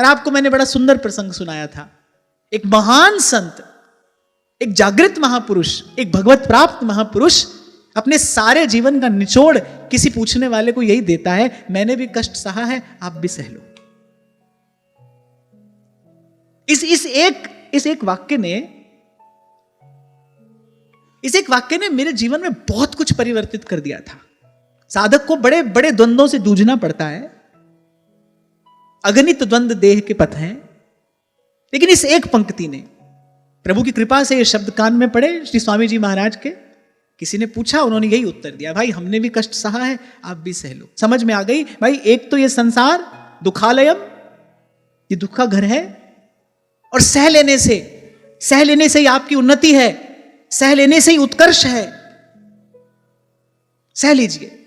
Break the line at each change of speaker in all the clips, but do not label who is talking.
और आपको मैंने बड़ा सुंदर प्रसंग सुनाया था। एक महान संत, एक जागृत महापुरुष, एक भगवत प्राप्त महापुरुष अपने सारे जीवन का निचोड़ किसी पूछने वाले को यही देता है, मैंने भी कष्ट सहा है, आप भी सह लो। इस एक वाक्य ने मेरे जीवन में बहुत कुछ परिवर्तित कर दिया था। साधक को बड़े बड़े द्वंद्वों से जूझना पड़ता है, अगणित द्वंद्व देह के पथ हैं, लेकिन इस एक पंक्ति ने, प्रभु की कृपा से ये शब्द कान में पड़े श्री स्वामी जी महाराज के, किसी ने पूछा, उन्होंने यही उत्तर दिया, भाई हमने भी कष्ट सहा है, आप भी सह लो। समझ में आ गई भाई, एक तो ये संसार दुखालयम, ये दुख का घर है, और सह लेने से ही आपकी उन्नति है, सह लेने से ही उत्कर्ष है। सह लीजिए,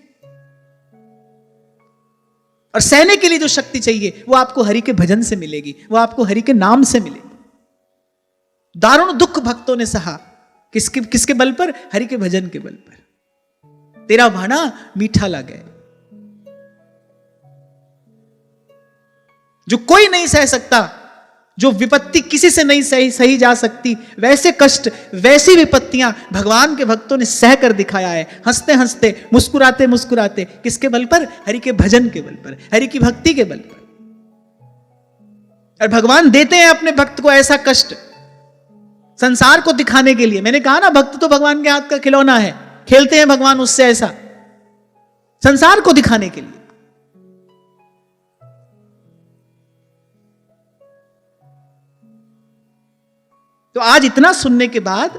और सहने के लिए जो शक्ति चाहिए वो आपको हरि के भजन से मिलेगी, वो आपको हरि के नाम से मिलेगी। दारुण दुख भक्तों ने सहा, किसके बल पर? हरि के भजन के बल पर। तेरा भाना मीठा लगे, जो कोई नहीं सह सकता, जो विपत्ति किसी से नहीं सही जा सकती, वैसे कष्ट, वैसी विपत्तियां भगवान के भक्तों ने सह कर दिखाया है, हंसते हंसते, मुस्कुराते मुस्कुराते। किसके बल पर? हरि के भजन के बल पर, हरि की भक्ति के बल पर। और भगवान देते हैं अपने भक्त को ऐसा कष्ट संसार को दिखाने के लिए। मैंने कहा ना, भक्त तो भगवान के हाथ का खिलौना है, खेलते हैं भगवान उससे ऐसा, संसार को दिखाने के लिए। तो आज इतना सुनने के बाद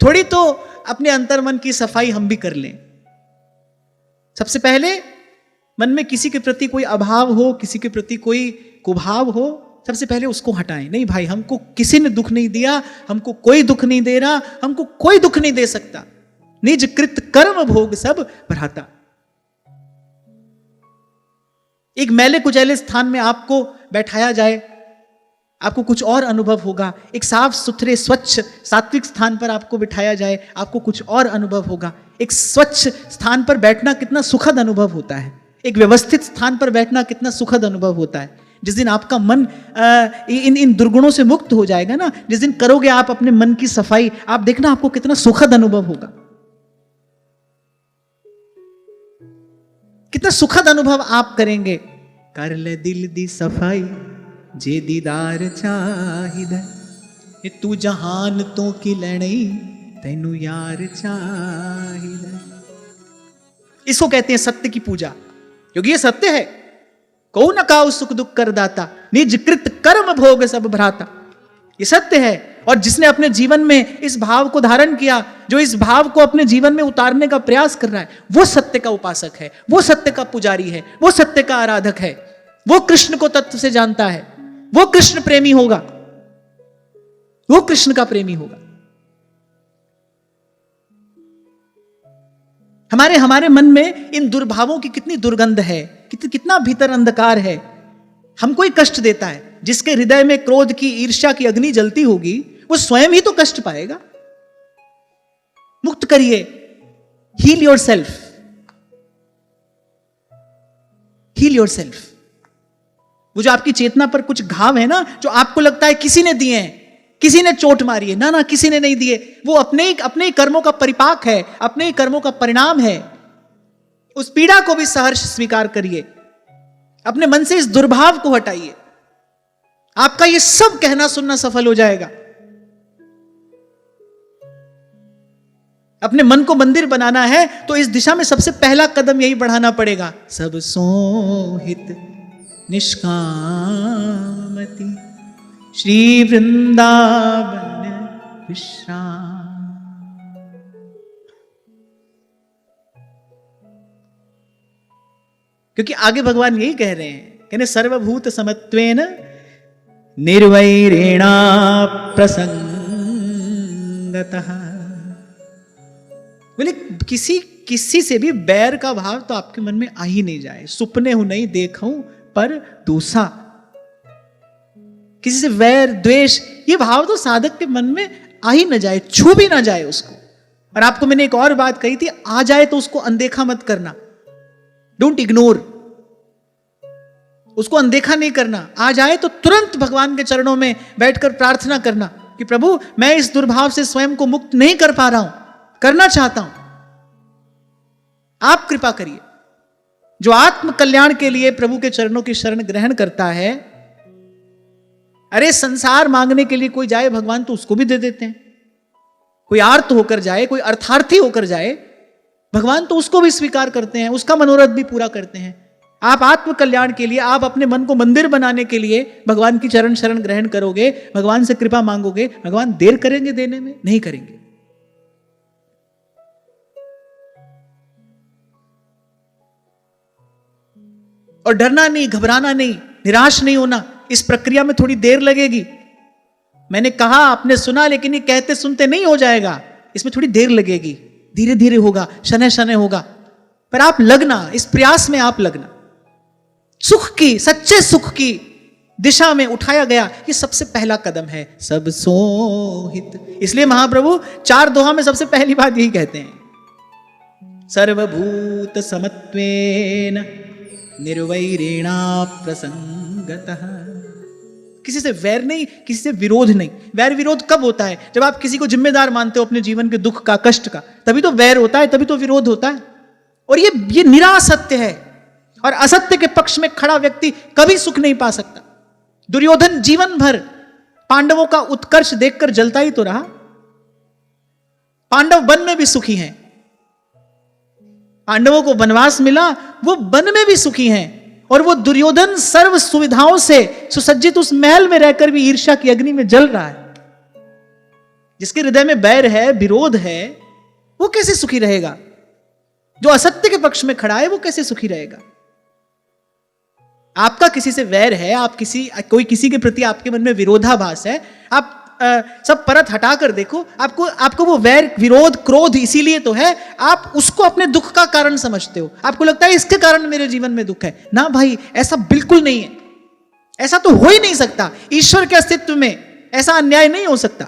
थोड़ी तो अपने अंतर्मन की सफाई हम भी कर लें। सबसे पहले मन में किसी के प्रति कोई अभाव हो, किसी के प्रति कोई कुभाव हो, सबसे पहले उसको हटाएं। नहीं भाई, हमको किसी ने दुख नहीं दिया, हमको कोई दुख नहीं दे रहा, हमको कोई दुख नहीं दे सकता। निज कृत कर्म भोग सब भ्राता। एक मैले कुचैले स्थान में आपको बैठाया जाए, आपको कुछ और अनुभव होगा। एक साफ सुथरे स्वच्छ सात्विक स्थान पर आपको बिठाया जाए, आपको कुछ और अनुभव होगा। एक स्वच्छ स्थान पर बैठना कितना सुखद अनुभव होता है, एक व्यवस्थित स्थान पर बैठना कितना सुखद अनुभव होता है। जिस दिन आपका मन इन दुर्गुणों से मुक्त हो जाएगा ना, जिस दिन करोगे आप अपने मन की सफाई, आप देखना आपको कितना सुखद अनुभव होगा, कितना सुखद अनुभव आप करेंगे। कर ले दिल दी सफाई जे दीदार चाहिदा, ये तू जहान तो की लड़ई तैनू यार चाहिदा। इसको कहते हैं सत्य की पूजा, क्योंकि ये सत्य है। कौ न काऊ सुख दुख कर दाता, निज कृत कर्म भोग सब भ्राता। ये सत्य है। और जिसने अपने जीवन में इस भाव को धारण किया, जो इस भाव को अपने जीवन में उतारने का प्रयास कर रहा है, वो सत्य का उपासक है, वो सत्य का पुजारी है, वो सत्य का आराधक है, वो कृष्ण को तत्व से जानता है, वो कृष्ण प्रेमी होगा, वो कृष्ण का प्रेमी होगा। हमारे मन में इन दुर्भावों की कितनी दुर्गंध है, कितना भीतर अंधकार है। हमको ही कष्ट देता है। जिसके हृदय में क्रोध की, ईर्ष्या की अग्नि जलती होगी, वो स्वयं ही तो कष्ट पाएगा। मुक्त करिए, heal yourself, heal yourself. वो जो आपकी चेतना पर कुछ घाव है ना, जो आपको लगता है किसी ने दिए हैं, किसी ने चोट मारी है, ना किसी ने नहीं दिए, वो अपने ही कर्मों का परिपाक है, अपने ही कर्मों का परिणाम है। उस पीड़ा को भी सहर्ष स्वीकार करिए, अपने मन से इस दुर्भाव को हटाइए। आपका ये सब कहना सुनना सफल हो जाएगा। अपने मन को मंदिर बनाना है तो इस दिशा में सबसे पहला कदम यही बढ़ाना पड़ेगा। सब सोहित निष्कामति श्री वृंदावन विश्राम। क्योंकि आगे भगवान यही कह रहे हैं, कहने सर्वभूत समत्वेन निर्वैरेणा प्रसंगतः। बोले किसी से भी बैर का भाव तो आपके मन में आ ही नहीं जाए। सुपने हूं नहीं देखूं पर दूसा। किसी से वैर द्वेष ये भाव तो साधक के मन में आ ही न जाए, छू भी ना जाए उसको। और आपको मैंने एक और बात कही थी, आ जाए तो उसको अनदेखा मत करना, डोंट इग्नोर। उसको अनदेखा नहीं करना। आ जाए तो तुरंत भगवान के चरणों में बैठकर प्रार्थना करना कि प्रभु मैं इस दुर्भाव से स्वयं को मुक्त नहीं कर पा रहा हूं, करना चाहता हूं, आप कृपा करिए। जो आत्म कल्याण के लिए प्रभु के चरणों की शरण ग्रहण करता है, अरे संसार मांगने के लिए कोई जाए भगवान तो उसको भी दे देते हैं। कोई आर्त होकर जाए, कोई अर्थार्थी होकर जाए, भगवान तो उसको भी स्वीकार करते हैं, उसका मनोरथ भी पूरा करते हैं। आप आत्म कल्याण के लिए, आप अपने मन को मंदिर बनाने के लिए भगवान की चरण शरण ग्रहण करोगे, भगवान से कृपा मांगोगे, भगवान देर करेंगे देने में? नहीं करेंगे। और डरना नहीं, घबराना नहीं, निराश नहीं होना। इस प्रक्रिया में थोड़ी देर लगेगी। मैंने कहा, आपने सुना, लेकिन ये कहते सुनते नहीं हो जाएगा। इसमें थोड़ी देर लगेगी, धीरे धीरे होगा, शनै शनै होगा। पर आप लगना, इस प्रयास में आप लगना। सुख की, सच्चे सुख की दिशा में उठाया गया ये सबसे पहला कदम है, सब सोहित। इसलिए महाप्रभु 4 दोहा में सबसे पहली बात यही कहते हैं, सर्वभूत समत्वेन निर्वैरेणा प्रसंगतः। किसी से वैर नहीं, किसी से विरोध नहीं। वैर विरोध कब होता है? जब आप किसी को जिम्मेदार मानते हो अपने जीवन के दुख का, कष्ट का, तभी तो वैर होता है, तभी तो विरोध होता है। और ये निरासत्य है। और असत्य के पक्ष में खड़ा व्यक्ति कभी सुख नहीं पा सकता। दुर्योधन जीवन भर पांडवों का उत्कर्ष देखकर जलता ही तो रहा। पांडव वन में भी सुखी हैं, पांडवों को वनवास मिला, वो वन में भी सुखी हैं। और वो दुर्योधन सर्व सुविधाओं से सुसज्जित उस महल में रहकर भी ईर्ष्या की अग्नि में जल रहा है। जिसके हृदय में बैर है, विरोध है, वो कैसे सुखी रहेगा? जो असत्य के पक्ष में खड़ा है वो कैसे सुखी रहेगा? आपका किसी से वैर है, आप कोई किसी के प्रति आपके मन में विरोधाभास है, आप सब परत हटाकर देखो, आपको वो वैर, विरोध, क्रोध इसीलिए तो है, आप उसको अपने दुख का कारण समझते हो। आपको लगता है इसके कारण मेरे जीवन में दुख है। ना भाई, ऐसा बिल्कुल नहीं है। ऐसा तो हो ही नहीं सकता। ईश्वर के अस्तित्व में ऐसा अन्याय नहीं हो सकता।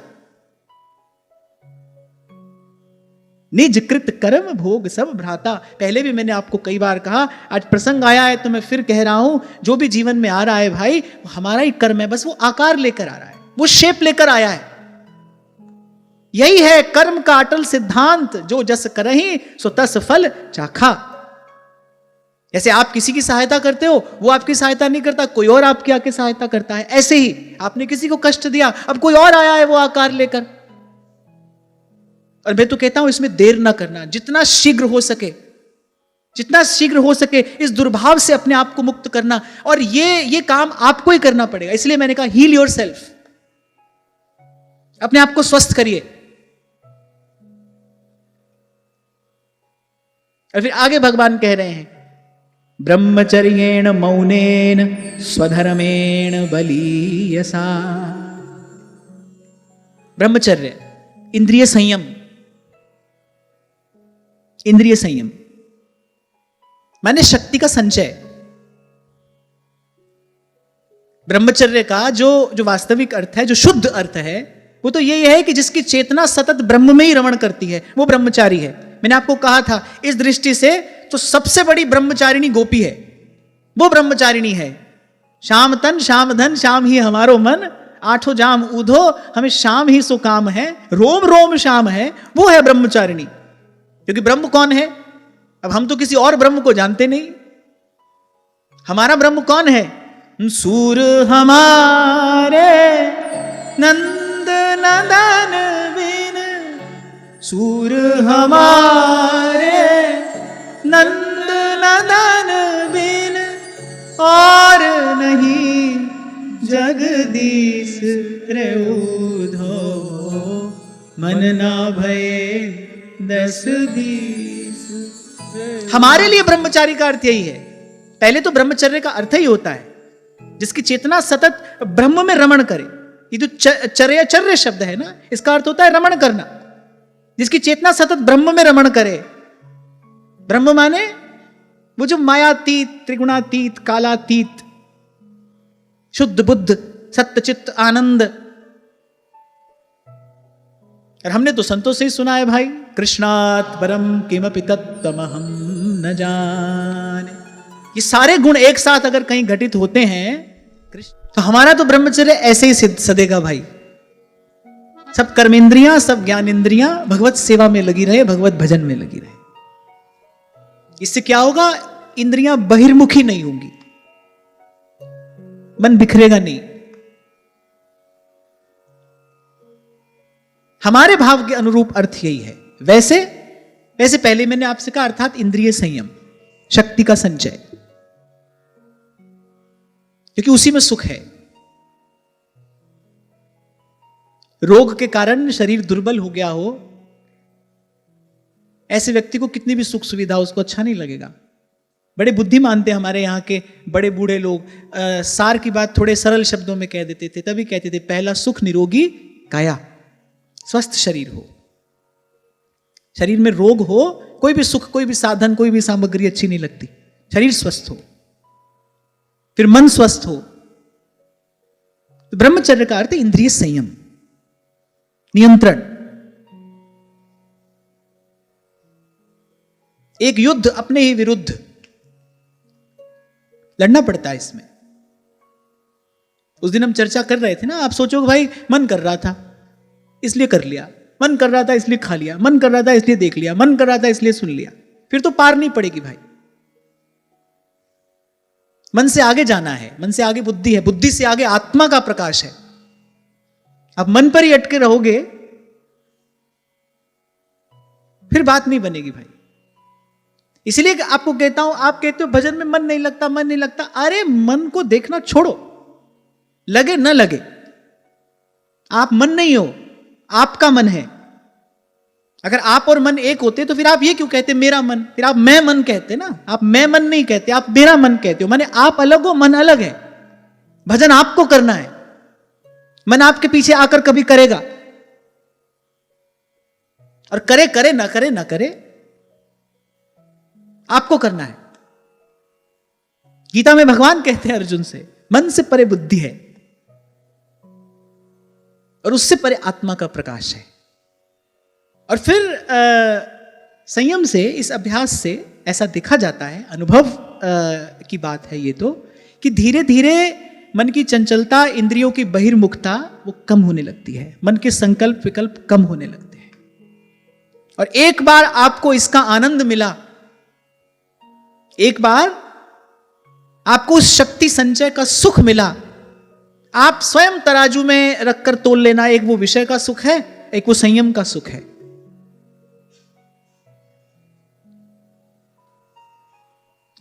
निजकृत कर्म भोग सब भ्राता। पहले भी मैंने आपको कई बार कहा, आज प्रसंग आया है तो मैं फिर कह रहा हूं, जो भी जीवन में आ रहा है भाई, वो हमारा ही कर्म है। बस वो आकार लेकर आ रहा है, वो शेप लेकर आया है। यही है कर्म का अटल सिद्धांत, जो जस करहि सो तस फल चाखा। जैसे आप किसी की सहायता करते हो, वो आपकी सहायता नहीं करता, कोई और आपकी आके सहायता करता है। ऐसे ही आपने किसी को कष्ट दिया, अब कोई और आया है वो आकार लेकर। और मैं तो कहता हूं इसमें देर ना करना, जितना शीघ्र हो सके इस दुर्भाव से अपने आप को मुक्त करना। और ये काम आपको ही करना पड़ेगा। इसलिए मैंने कहा हील योरसेल्फ, अपने आप को स्वस्थ करिए। और फिर आगे भगवान कह रहे हैं, ब्रह्मचर्येण मौनेन स्वधर्मेण बलीयसा। ब्रह्मचर्य, इंद्रिय संयम, इंद्रिय संयम माने शक्ति का संचय। ब्रह्मचर्य का जो वास्तविक अर्थ है, जो शुद्ध अर्थ है, वो तो यही है कि जिसकी चेतना सतत ब्रह्म में ही रमण करती है, वो ब्रह्मचारी है। मैंने आपको कहा था, इस दृष्टि से तो सबसे बड़ी ब्रह्मचारिणी गोपी है, वो ब्रह्मचारिणी है। श्याम तन श्याम धन श्याम ही हमारो मन, आठों जाम ऊधो हमें श्याम ही सो काम है, रोम रोम श्याम है, वो है ब्रह्मचारिणी। क्योंकि ब्रह्म कौन है? अब हम तो किसी और ब्रह्म को जानते नहीं। हमारा ब्रह्म कौन है? सूर हमारे नंद नंदन बिन, सूर हमारे नंद नंदन बिन, और नहीं जगदीश रे ऊधो, मन ना भये 10 बीस। हमारे लिए ब्रह्मचारी का अर्थ यही है। पहले तो ब्रह्मचर्य का अर्थ ही होता है जिसकी चेतना सतत ब्रह्म में रमण करे। ये जो चर्य शब्द है ना, इसका अर्थ होता है रमण करना। जिसकी चेतना सतत ब्रह्म में रमण करे। ब्रह्म माने वो जो मायातीत, त्रिगुणातीत, कालातीत, शुद्ध बुद्ध, सत्य चित्त आनंद। और हमने तो संतों से ही सुना है भाई, कृष्णात् परम किमपि तत्त्वमहं न जाने। ये सारे गुण एक साथ अगर कहीं घटित होते हैं तो हमारा तो ब्रह्मचर्य ऐसे ही सदेगा भाई। सब कर्मेंद्रियां, सब ज्ञानेंद्रियां भगवत सेवा में लगी रहे, भगवत भजन में लगी रहे। इससे क्या होगा? इंद्रियां बहिर्मुखी नहीं होंगी, मन बिखरेगा नहीं। हमारे भाव के अनुरूप अर्थ यही है। वैसे पहले मैंने आपसे कहा, अर्थात इंद्रिय संयम, शक्ति का संचय, क्योंकि उसी में सुख है। रोग के कारण शरीर दुर्बल हो गया हो, ऐसे व्यक्ति को कितनी भी सुख सुविधा उसको अच्छा नहीं लगेगा। बड़े बुद्धि मानते हमारे यहाँ के बड़े बूढ़े लोग, सार की बात थोड़े सरल शब्दों में कह देते थे। तभी कहते थे, पहला सुख निरोगी काया, स्वस्थ शरीर हो। शरीर में रोग हो, कोई भी सुख, कोई भी साधन, कोई भी सामग्री अच्छी नहीं लगती। शरीर स्वस्थ हो, फिर मन स्वस्थ हो। तो ब्रह्मचर्य का अर्थ इंद्रिय संयम, नियंत्रण। एक युद्ध अपने ही विरुद्ध लड़ना पड़ता है इसमें। उस दिन हम चर्चा कर रहे थे ना, आप सोचोगे भाई मन कर रहा था इसलिए कर लिया, मन कर रहा था इसलिए खा लिया, मन कर रहा था इसलिए देख लिया, मन कर रहा था इसलिए सुन लिया, फिर तो पार नहीं पड़ेगी भाई। मन से आगे जाना है, मन से आगे बुद्धि है, बुद्धि से आगे आत्मा का प्रकाश है। अब मन पर ही अटके रहोगे फिर बात नहीं बनेगी भाई। इसलिए आपको कहता हूं, आप कहते हो भजन में मन नहीं लगता, मन नहीं लगता। अरे मन को देखना छोड़ो, लगे न लगे, आप मन नहीं हो, आपका मन है। अगर आप और मन एक होते तो फिर आप ये क्यों कहते मेरा मन? फिर आप मैं मन कहते ना। आप मैं मन नहीं कहते, आप मेरा मन कहते हो। माने आप अलग हो, मन अलग है। भजन आपको करना है, मन आपके पीछे आकर कभी करेगा। और करे करे ना करे ना करे, आपको करना है। गीता में भगवान कहते हैं अर्जुन से, मन से परे बुद्धि है और उससे परे आत्मा का प्रकाश है। और फिर संयम से, इस अभ्यास से ऐसा देखा जाता है, अनुभव की बात है ये तो, कि धीरे धीरे मन की चंचलता, इंद्रियों की बहिर्मुखता वो कम होने लगती है। मन के संकल्प विकल्प कम होने लगते हैं। और एक बार आपको इसका आनंद मिला, एक बार आपको उस शक्ति संचय का सुख मिला, आप स्वयं तराजू में रखकर तोल लेना। एक वो विषय का सुख है, एक वो संयम का सुख है।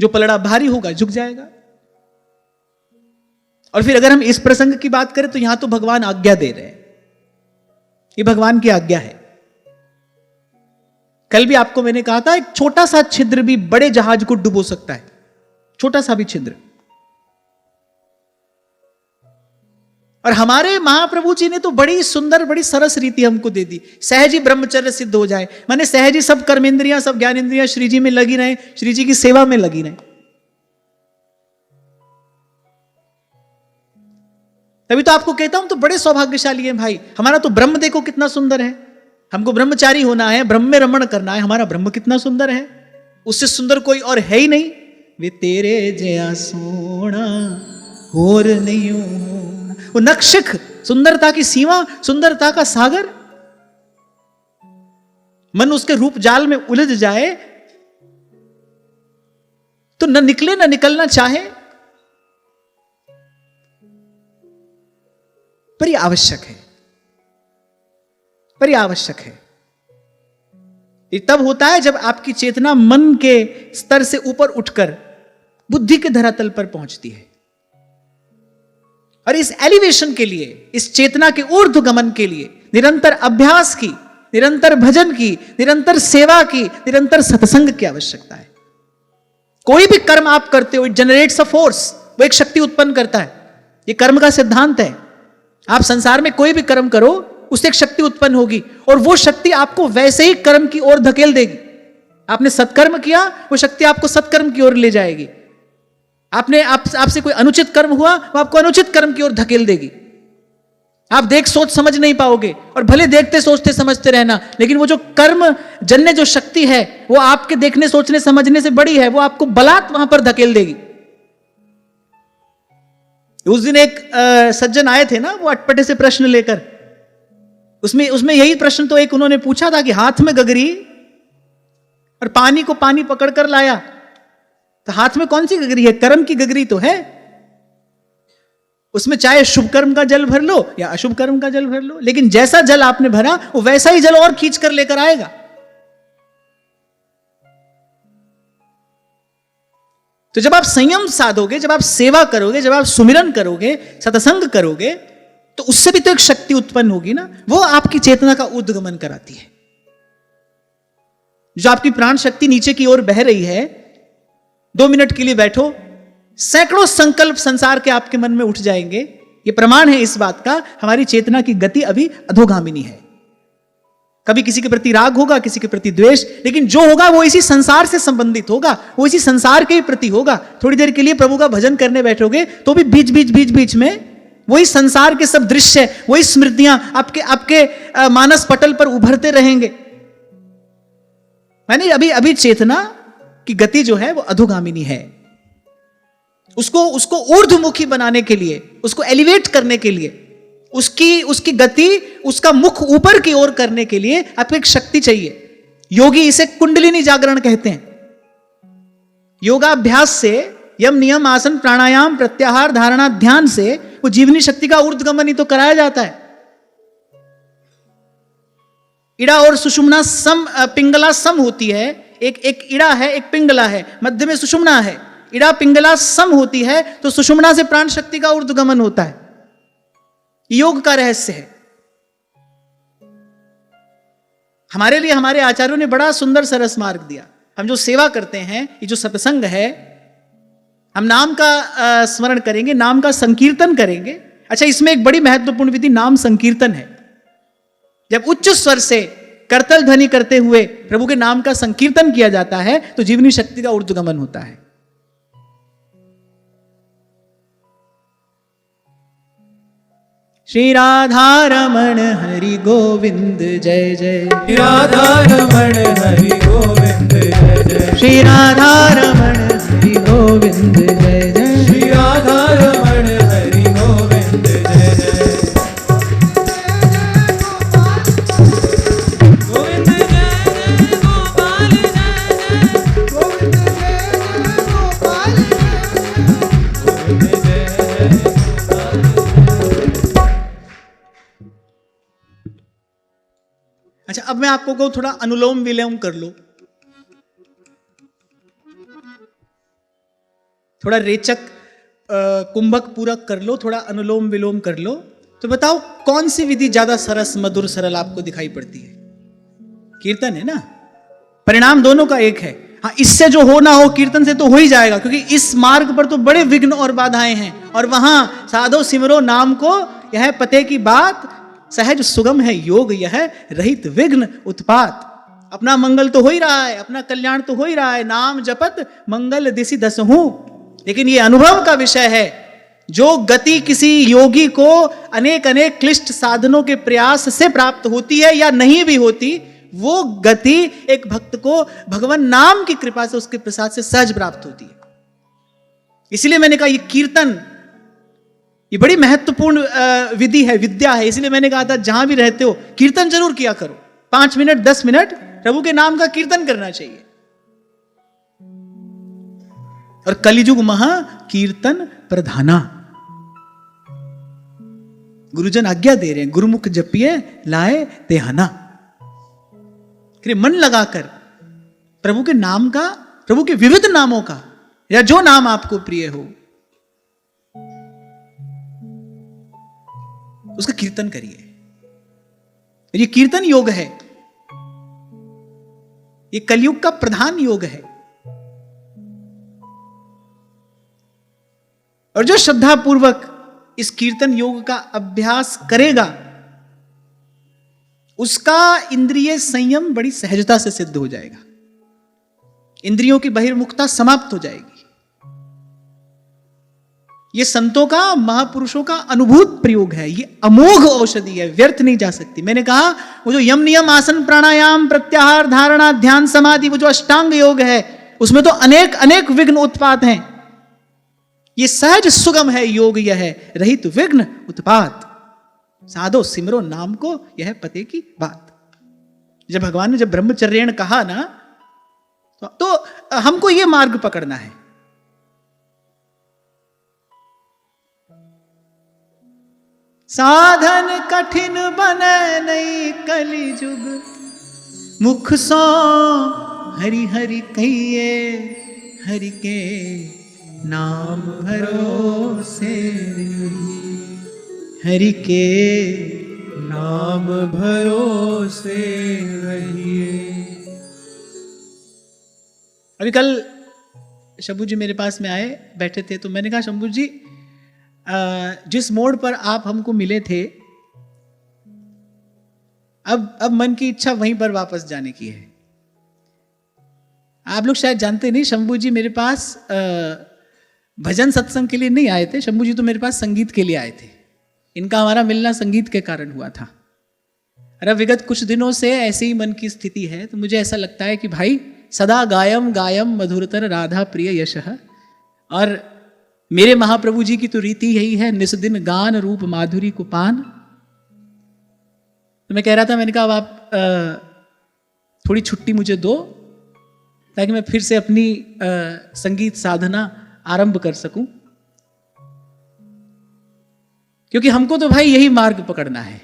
जो पलड़ा भारी होगा झुक जाएगा। और फिर अगर हम इस प्रसंग की बात करें तो यहां तो भगवान आज्ञा दे रहे हैं, ये भगवान की आज्ञा है। कल भी आपको मैंने कहा था, एक छोटा सा छिद्र भी बड़े जहाज को डुबो सकता है, छोटा सा भी छिद्र। और हमारे महाप्रभु जी ने तो बड़ी सुंदर, बड़ी सरस रीति हमको दे दी, सहज ही ब्रह्मचर्य सिद्ध हो जाए। माने सहज ही सब कर्मेंद्रियां, सब ज्ञानेंद्रियां श्री जी में लगी रहे, श्री जी की सेवा में लगी रहे। तभी तो आपको कहता हूं तो बड़े सौभाग्यशाली हैं भाई। हमारा तो ब्रह्म देखो कितना सुंदर है। हमको ब्रह्मचारी होना है, ब्रह्म में रमण करना है। हमारा ब्रह्म कितना सुंदर है, उससे सुंदर कोई और है ही नहीं। वे तेरे जया सोना और नहीं हो, वो नक्शिख, सुंदरता की सीमा, सुंदरता का सागर। मन उसके रूप जाल में उलझ जाए तो न निकले न निकलना चाहे, पर यह आवश्यक है, पर यह आवश्यक है। ये तब होता है जब आपकी चेतना मन के स्तर से ऊपर उठकर बुद्धि के धरातल पर पहुंचती है। और इस एलिवेशन के लिए, इस चेतना के ऊर्ध्वगमन के लिए निरंतर अभ्यास की, निरंतर भजन की, निरंतर सेवा की, निरंतर सत्संग की आवश्यकता है। कोई भी कर्म आप करते हो, इट जनरेट्स अ फोर्स, वो एक शक्ति उत्पन्न करता है। ये कर्म का सिद्धांत है। आप संसार में कोई भी कर्म करो, उससे एक शक्ति उत्पन्न होगी और वो शक्ति आपको वैसे ही कर्म की ओर धकेल देगी। आपने सत्कर्म किया, वो शक्ति आपको सत्कर्म की ओर ले जाएगी। आपने आपसे कोई अनुचित कर्म हुआ, वो आपको अनुचित कर्म की ओर धकेल देगी। आप देख सोच समझ नहीं पाओगे, और भले देखते सोचते समझते रहना, लेकिन वो जो कर्म जन्य जो शक्ति है, वो आपके देखने सोचने समझने से बड़ी है, वो आपको बलात् वहां पर धकेल देगी। उस दिन एक सज्जन आए थे ना, वो अटपटे से प्रश्न लेकर, उसमें यही प्रश्न तो एक उन्होंने पूछा था कि हाथ में गगरी और पानी को पानी पकड़कर लाया, तो हाथ में कौन सी गगरी है? कर्म की गगरी तो है। उसमें चाहे शुभ कर्म का जल भर लो या अशुभ कर्म का जल भर लो, लेकिन जैसा जल आपने भरा वो वैसा ही जल और खींच कर लेकर आएगा। तो जब आप संयम साधोगे, जब आप सेवा करोगे, जब आप सुमिरन करोगे, सत्संग करोगे, तो उससे भी तो एक शक्ति उत्पन्न होगी ना, वो आपकी चेतना का ऊर्ध्वगमन कराती है। जो आपकी प्राण शक्ति नीचे की ओर बह रही है, 2 मिनट के लिए बैठो, सैकड़ों संकल्प संसार के आपके मन में उठ जाएंगे। यह प्रमाण है इस बात का, हमारी चेतना की गति अभी अधोगामिनी है। कभी किसी के प्रति राग होगा, किसी के प्रति द्वेष, लेकिन जो होगा वो इसी संसार से संबंधित होगा, वो इसी संसार के प्रति होगा। थोड़ी देर के लिए प्रभु का भजन करने बैठोगे तो भी बीच में वही संसार के सब दृश्य, वही स्मृतियां आपके मानस पटल पर उभरते रहेंगे। यानी अभी चेतना की गति जो है वो अधोगामिनी है। उसको ऊर्ध्वमुखी बनाने के लिए, उसको एलिवेट करने के लिए, उसकी गति, उसका मुख ऊपर की ओर करने के लिए आपको एक शक्ति चाहिए। योगी इसे कुंडलिनी जागरण कहते हैं। योगाभ्यास से, यम नियम आसन प्राणायाम प्रत्याहार धारणा ध्यान से वो जीवनी शक्ति का ऊर्ध्वगमन ही तो कराया जाता है। इड़ा और सुषुम्ना सम, पिंगला सम होती है। एक इड़ा है, एक पिंगला है, मध्य में सुषुम्ना है। इड़ा पिंगला सम होती है तो सुषुम्ना से प्राण शक्ति का ऊर्ध्वगमन होता है। योग का रहस्य है। हमारे लिए हमारे आचार्यों ने बड़ा सुंदर सरस मार्ग दिया। हम जो सेवा करते हैं, ये जो सत्संग है, हम नाम का स्मरण करेंगे, नाम का संकीर्तन करेंगे। अच्छा, इसमें एक बड़ी महत्वपूर्ण विधि नाम संकीर्तन है। जब उच्च स्वर से करतल ध्वनि करते हुए प्रभु के नाम का संकीर्तन किया जाता है तो जीवनी शक्ति का ऊर्ध्वगमन होता है। श्री राधा रमण हरि गोविंद जय जय,
राधा रमण हरि गोविंद जय जय,
श्री राधा रमण हरि गोविंद जय जय,
श्री राधा रमण हरि गोविंद जय जय, गोविंद जय जय गोपाल जय जय, गोविंद जय जय गोपाल जय जय, गोविंद जय जय गोपाल जय।
अच्छा, अब मैं आपको कहूं थोड़ा अनुलोम विलोम कर लो, थोड़ा रेचक कुंभक पूरक कर लो, थोड़ा अनुलोम विलोम कर लो, तो बताओ कौन सी विधि ज्यादा सरस मधुर सरल आपको दिखाई पड़ती है? कीर्तन है ना। परिणाम दोनों का एक है। हाँ, इससे जो हो ना हो कीर्तन से तो हो ही जाएगा, क्योंकि इस मार्ग पर तो बड़े विघ्न और बाधाएं हैं, और वहां साधो सिमरो नाम को, यह पते की बात, सहज सुगम है योग, यह रहित विघ्न उत्पात। अपना मंगल तो हो ही रहा है, अपना कल्याण तो हो ही रहा है, नाम जपत मंगल दिसि दसहूं। लेकिन यह अनुभव का विषय है। जो गति किसी योगी को अनेक अनेक क्लिष्ट साधनों के प्रयास से प्राप्त होती है या नहीं भी होती, वो गति एक भक्त को भगवान नाम की कृपा से, उसके प्रसाद से सहज प्राप्त होती है। इसलिए मैंने कहा ये कीर्तन, ये बड़ी महत्वपूर्ण विधि है, विद्या है। इसलिए मैंने कहा था जहां भी रहते हो कीर्तन जरूर किया करो। 5 मिनट 10 मिनट प्रभु के नाम का कीर्तन करना चाहिए। और कलिजुग महा कीर्तन प्रधाना, गुरुजन आज्ञा दे रहे हैं, गुरुमुख जपिए लाए तेहना। मन लगाकर प्रभु के नाम का, प्रभु के विविध नामों का, या जो नाम आपको प्रिय हो उसका कीर्तन करिए। ये कीर्तन योग है, ये कलयुग का प्रधान योग है। और जो श्रद्धा पूर्वक इस कीर्तन योग का अभ्यास करेगा, उसका इंद्रिय संयम बड़ी सहजता से सिद्ध हो जाएगा। इंद्रियों की बहिर्मुखता समाप्त हो जाएगी। ये संतों का, महापुरुषों का अनुभूत प्रयोग है। ये अमोघ औषधि है, व्यर्थ नहीं जा सकती। मैंने कहा वो जो यम नियम आसन प्राणायाम प्रत्याहार धारणा ध्यान समाधि, वो जो अष्टांग योग है, उसमें तो अनेक अनेक विघ्न उत्पात हैं। ये सहज सुगम है योग यह है, रहित विघ्न उत्पात। साधो सिमरो नाम को, यह पते की बात। जब भगवान ने जब ब्रह्मचर्यण कहा ना, तो हमको ये मार्ग पकड़ना है। साधन कठिन बने नहीं कलि जुग, मुख सो हरि हरि कहिए, हरि के नाम भरोसे रहिए, हरि के
नाम भरोसे रहिए।
अभी कल शंभू जी मेरे पास में आए, बैठे थे, तो मैंने कहा शंभू जी जिस मोड़ पर आप हमको मिले थे, अब मन की इच्छा वहीं पर वापस जाने की है। आप लोग शायद जानते नहीं, शंभू जी मेरे पास भजन सत्संग के लिए नहीं आए थे। शंभू जी तो मेरे पास संगीत के लिए आए थे। इनका हमारा मिलना संगीत के कारण हुआ था। अरे विगत कुछ दिनों से ऐसे ही मन की स्थिति है, तो मुझे ऐसा लगता है कि भाई सदा गायम गायम मधुरतर राधा प्रिय यशः। और मेरे महाप्रभु जी की तो रीति यही है, निस्दिन गान रूप माधुरी को पान। तो मैं कह रहा था, मैंने कहा अब आप थोड़ी छुट्टी मुझे दो, ताकि मैं फिर से अपनी संगीत साधना आरंभ कर सकूं, क्योंकि हमको तो भाई यही मार्ग पकड़ना है।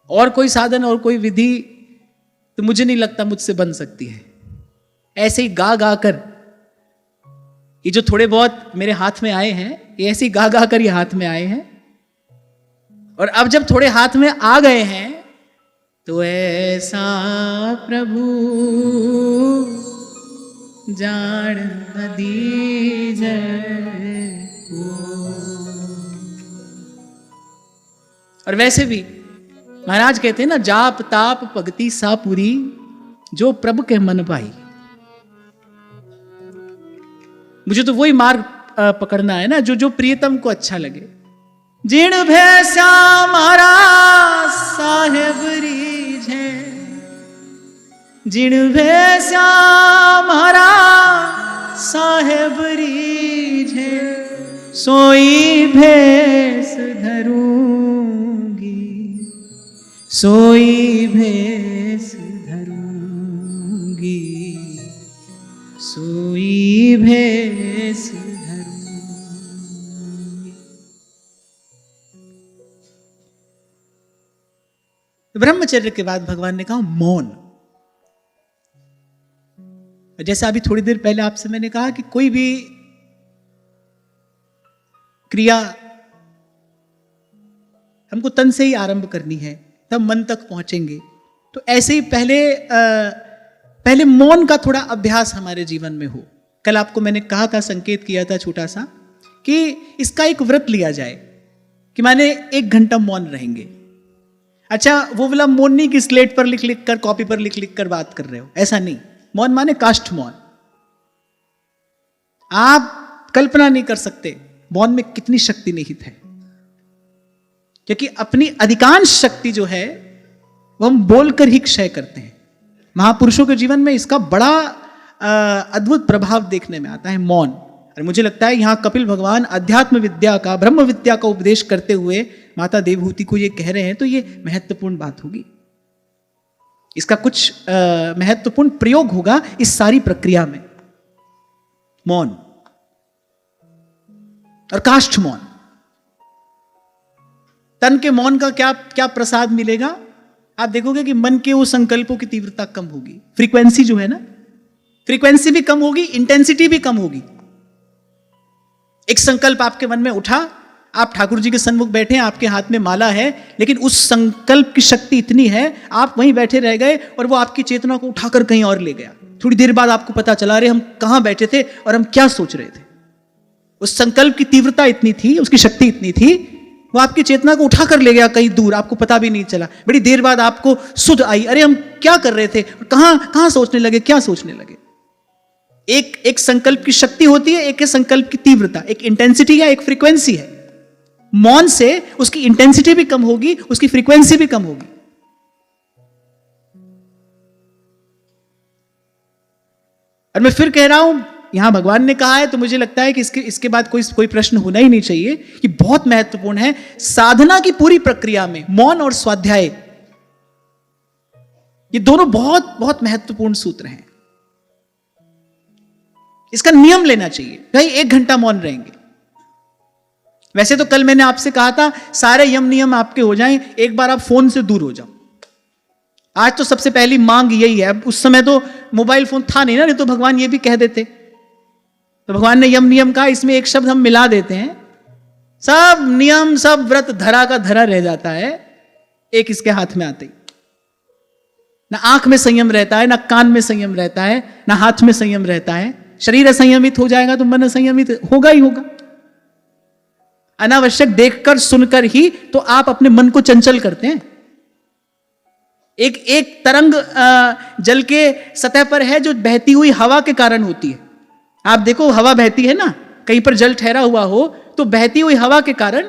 और कोई साधन और कोई विधि तो मुझे नहीं लगता मुझसे बन सकती है। ऐसे ही गा गा कर, ये जो थोड़े बहुत मेरे हाथ में आए हैं, ये ऐसे ही गा गा कर ये हाथ में आए हैं। और अब जब थोड़े हाथ में आ गए हैं, तो ऐसा प्रभु जान न दीजै को। और वैसे भी महाराज कहते हैं ना, जाप ताप भक्ति सा पूरी, जो प्रभु के मन पाई। मुझे तो वही मार्ग पकड़ना है ना, जो प्रियतम को अच्छा लगे। जिण भैसा मारा साहेब रीझ है, जिण भैसा मारा साहेब रीझ है, सोई भैंस धरूंगी, सोई भैंस धरूंगी, सोई भैंस धरूंगी। ब्रह्मचर्य के बाद भगवान ने कहा मौन। जैसा अभी थोड़ी देर पहले आपसे मैंने कहा कि कोई भी क्रिया हमको तन से ही आरंभ करनी है, तब मन तक पहुंचेंगे। तो ऐसे ही पहले मौन का थोड़ा अभ्यास हमारे जीवन में हो। कल आपको मैंने कहा था, संकेत किया था छोटा सा, कि इसका एक व्रत लिया जाए कि माने 1 घंटा मौन रहेंगे। अच्छा, वो वाला मौन नहीं कि स्लेट पर लिख लिख कर, कॉपी पर लिख लिख कर बात कर रहे हो, ऐसा नहीं। मौन माने काष्ठ मौन। आप कल्पना नहीं कर सकते मौन में कितनी शक्ति निहित है, क्योंकि अपनी अधिकांश शक्ति जो है वो हम बोलकर ही क्षय करते हैं। महापुरुषों के जीवन में इसका बड़ा अद्भुत प्रभाव देखने में आता है, मौन। और मुझे लगता है यहाँ कपिल भगवान अध्यात्म विद्या का, ब्रह्म विद्या का उपदेश करते हुए माता देवहूति को ये कह रहे हैं, तो ये महत्वपूर्ण बात होगी। इसका कुछ महत्वपूर्ण प्रयोग होगा इस सारी प्रक्रिया में, मौन और काष्ठ मौन। तन के मौन का क्या क्या प्रसाद मिलेगा? आप देखोगे कि मन के वो संकल्पों की तीव्रता कम होगी, फ्रीक्वेंसी जो है ना, फ्रीक्वेंसी भी कम होगी, इंटेंसिटी भी कम होगी। एक संकल्प आपके मन में उठा, आप ठाकुर जी के सन्मुख बैठे हैं, आपके हाथ में माला है, लेकिन उस संकल्प की शक्ति इतनी है, आप वहीं बैठे रह गए और वो आपकी चेतना को उठाकर कहीं और ले गया। थोड़ी देर बाद आपको पता चला, रहे हम कहां बैठे थे और हम क्या सोच रहे थे। उस संकल्प की तीव्रता इतनी थी, उसकी शक्ति इतनी थी, वो आपकी चेतना को उठाकर ले गया कहीं दूर, आपको पता भी नहीं चला। बड़ी देर बाद आपको सुध आई, अरे हम क्या कर रहे थे, कहां सोचने लगे, क्या सोचने लगे। एक संकल्प की शक्ति होती है, एक संकल्प की तीव्रता, एक इंटेंसिटी है, एक फ्रीक्वेंसी है। मौन से उसकी इंटेंसिटी भी कम होगी, उसकी फ्रीक्वेंसी भी कम होगी। और मैं फिर कह रहा हूं, यहां भगवान ने कहा है, तो मुझे लगता है कि इसके बाद कोई प्रश्न होना ही नहीं चाहिए कि बहुत महत्वपूर्ण है। साधना की पूरी प्रक्रिया में मौन और स्वाध्याय, ये दोनों बहुत बहुत महत्वपूर्ण सूत्र हैं। इसका नियम लेना चाहिए, भाई 1 घंटा मौन रहेंगे। वैसे तो कल मैंने आपसे कहा था सारे यम नियम आपके हो जाएं, एक बार आप फोन से दूर हो जाओ। आज तो सबसे पहली मांग यही है। अब उस समय तो मोबाइल फोन था नहीं ना, नहीं तो भगवान ये भी कह देते। तो भगवान ने यम नियम कहा, इसमें एक शब्द हम मिला देते हैं, सब नियम सब व्रत धरा का धरा रह जाता है एक इसके हाथ में आते ही। ना आंख में संयम रहता है, ना कान में संयम रहता है, ना हाथ में संयम रहता है। शरीर असंयमित हो जाएगा तो मन असंयमित होगा ही होगा। अनावश्यक देखकर सुनकर ही तो आप अपने मन को चंचल करते हैं। एक तरंग जल के सतह पर है जो बहती हुई हवा के कारण होती है। आप देखो हवा बहती है ना, कहीं पर जल ठहरा हुआ हो तो बहती हुई हवा के कारण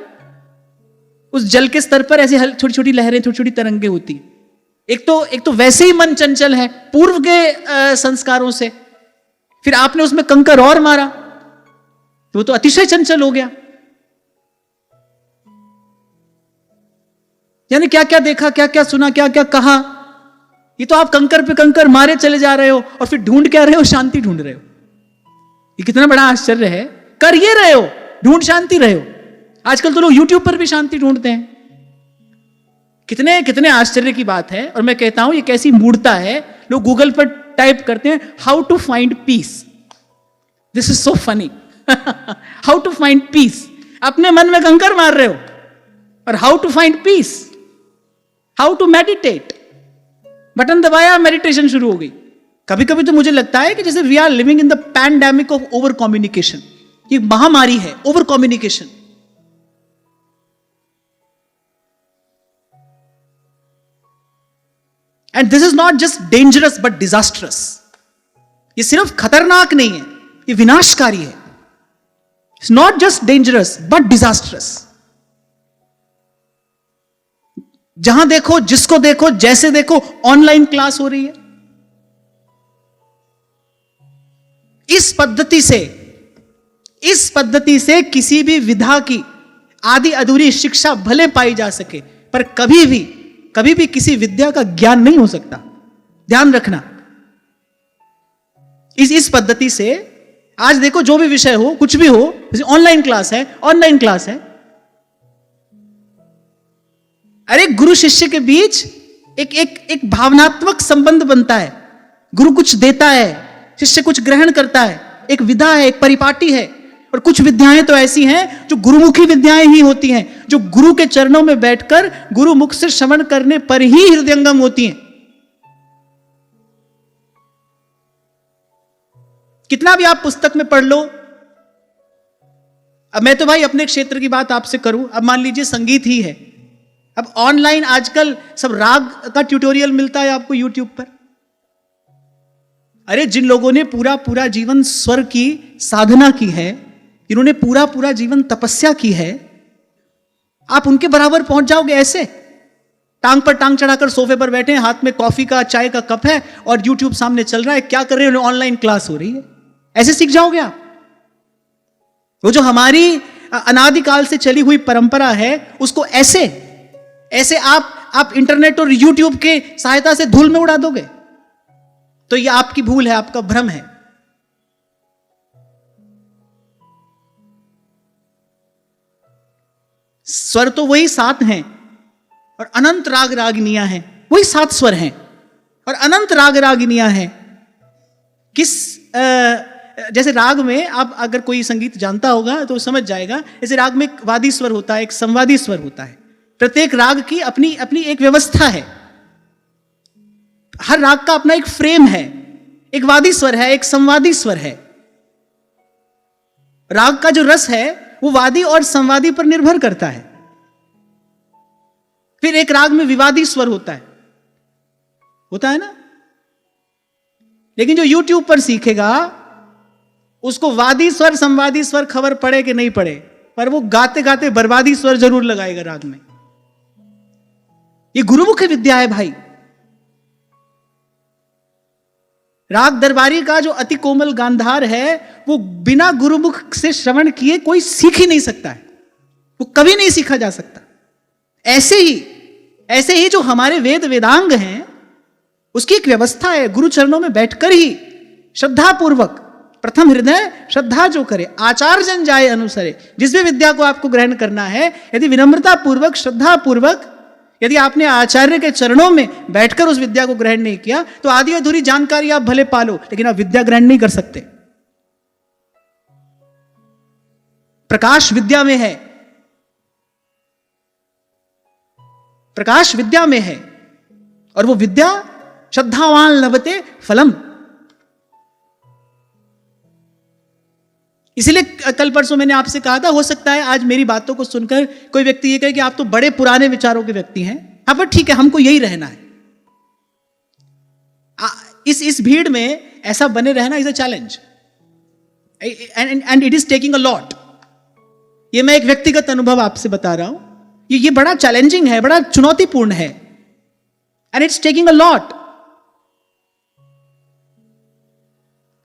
उस जल के स्तर पर ऐसी छोटी छोटी लहरें, छोटी छोटी तरंगें होती हैं। एक तो वैसे ही मन चंचल है पूर्व के संस्कारों से, फिर आपने उसमें कंकर और मारा तो वो तो अतिशय चंचल हो गया। यानी क्या क्या देखा, क्या क्या सुना, क्या क्या कहा, ये तो आप कंकर पे कंकर मारे चले जा रहे हो और फिर ढूंढ क्या रहे हो, शांति ढूंढ रहे हो। ये कितना बड़ा आश्चर्य है। कर ये रहे हो, ढूंढ शांति रहे हो। आजकल तो लोग यूट्यूब पर भी शांति ढूंढते हैं। कितने कितने आश्चर्य की बात है। और मैं कहता हूं ये कैसी मूर्खता है, लोग गूगल पर टाइप करते हैं how to find peace. This is so funny. How to find peace, अपने मन में कंकर मार रहे हो। और how to find peace, how to meditate, button दबाया मेडिटेशन शुरू हो गई। कभी कभी तो मुझे लगता है कि जैसे we are living in the pandemic of over communication. ये महामारी है over communication. And this is not just dangerous but disastrous. ये सिर्फ खतरनाक नहीं है, ये विनाशकारी है। It's not just dangerous but disastrous. जहां देखो, जिसको देखो, जैसे देखो, ऑनलाइन क्लास हो रही है। इस पद्धति से किसी भी विधा की आधी अधूरी शिक्षा भले पाई जा सके, पर कभी भी किसी विद्या का ज्ञान नहीं हो सकता। ध्यान रखना। इस पद्धति से आज देखो जो भी विषय हो, कुछ भी हो, जैसे ऑनलाइन क्लास है। अरे गुरु शिष्य के बीच एक भावनात्मक संबंध बनता है। गुरु कुछ देता है, शिष्य कुछ ग्रहण करता है। एक विधा है, एक परिपाटी है। और कुछ विद्याएं तो ऐसी हैं जो गुरुमुखी विद्याएं ही होती हैं, जो गुरु के चरणों में बैठकर गुरु मुख से श्रवण करने पर ही हृदयंगम होती हैं। कितना भी आप पुस्तक में पढ़ लो। अब मैं तो भाई अपने क्षेत्र की बात आपसे करूं। अब मान लीजिए संगीत ही है। अब ऑनलाइन आजकल सब राग का ट्यूटोरियल मिलता है आपको यूट्यूब पर। अरे जिन लोगों ने पूरा जीवन स्वर की साधना की है, जिन्होंने पूरा जीवन तपस्या की है, आप उनके बराबर पहुंच जाओगे ऐसे? टांग पर टांग चढ़ाकर सोफे पर बैठे हैं, हाथ में कॉफी का चाय का कप है और यूट्यूब सामने चल रहा है, क्या कर रहे हैं, ऑनलाइन क्लास हो रही है। ऐसे सीख जाओगे आप? वो जो हमारी अनादिकाल से चली हुई परंपरा है, उसको ऐसे आप इंटरनेट और यूट्यूब के सहायता से धूल में उड़ा दोगे, तो यह आपकी भूल है, आपका भ्रम है। स्वर तो वही 7 हैं और अनंत राग रागिनियां हैं, वही 7 स्वर हैं और अनंत राग रागिनियां हैं। जैसे राग में आप अगर कोई संगीत जानता होगा तो समझ जाएगा। जैसे राग में एक वादी स्वर होता है, एक संवादी स्वर होता है। प्रत्येक राग की अपनी एक व्यवस्था है। हर राग का अपना एक फ्रेम है। एक वादी स्वर है, एक संवादी स्वर है। राग का जो रस है वो वादी और संवादी पर निर्भर करता है। फिर एक राग में विवादी स्वर होता है ना। लेकिन जो यूट्यूब पर सीखेगा उसको वादी स्वर संवादी स्वर खबर पड़े कि नहीं पड़े, पर वो गाते गाते बर्बादी स्वर जरूर लगाएगा राग में। ये गुरुमुख विद्या है भाई। राग दरबारी का जो अति कोमल गांधार है वो बिना गुरुमुख से श्रवण किए कोई सीख ही नहीं सकता है, वो कभी नहीं सीखा जा सकता। ऐसे ही जो हमारे वेद वेदांग हैं उसकी एक व्यवस्था है, गुरु चरणों में बैठकर ही श्रद्धा पूर्वक प्रथम हृदय श्रद्धा जो करे आचार जन जाए अनुसरे। जिस भी विद्या को आपको ग्रहण करना है, यदि विनम्रता पूर्वक श्रद्धा पूर्वक यदि आपने आचार्य के चरणों में बैठकर उस विद्या को ग्रहण नहीं किया तो आधी अधूरी जानकारी आप भले पालो लेकिन आप विद्या ग्रहण नहीं कर सकते। प्रकाश विद्या में है, प्रकाश विद्या में है और वो विद्या श्रद्धावान लभते फलम। इसलिए कल परसों मैंने आपसे कहा था, हो सकता है आज मेरी बातों को सुनकर कोई व्यक्ति ये कहे कि आप तो बड़े पुराने विचारों के व्यक्ति हैं। हाँ, पर ठीक है, हमको यही रहना है। इस भीड़ में ऐसा बने रहना is a challenge and it is taking a lot. ये मैं एक व्यक्तिगत अनुभव आपसे बता रहा हूं, ये बड़ा चैलेंजिंग है, बड़ा चुनौतीपूर्ण है and it's taking a lot.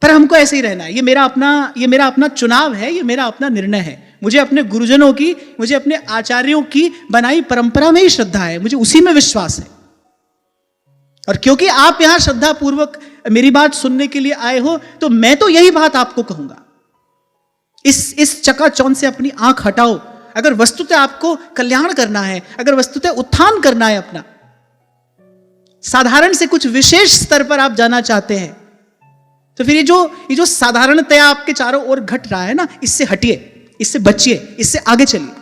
पर हमको ऐसे ही रहना है। ये मेरा अपना चुनाव है, ये मेरा अपना निर्णय है। मुझे अपने गुरुजनों की, मुझे अपने आचार्यों की बनाई परंपरा में ही श्रद्धा है, मुझे उसी में विश्वास है। और क्योंकि आप यहां श्रद्धा पूर्वक मेरी बात सुनने के लिए आए हो तो मैं तो यही बात आपको कहूंगा, इस चकाचौंध से अपनी आंख हटाओ। अगर वस्तुतः आपको कल्याण करना है, अगर वस्तुतः उत्थान करना है, अपना साधारण से कुछ विशेष स्तर पर आप जाना चाहते हैं, तो फिर ये जो साधारणतया आपके चारों ओर घट रहा है ना, इससे हटिए, इससे बचिए, इससे आगे चलिए।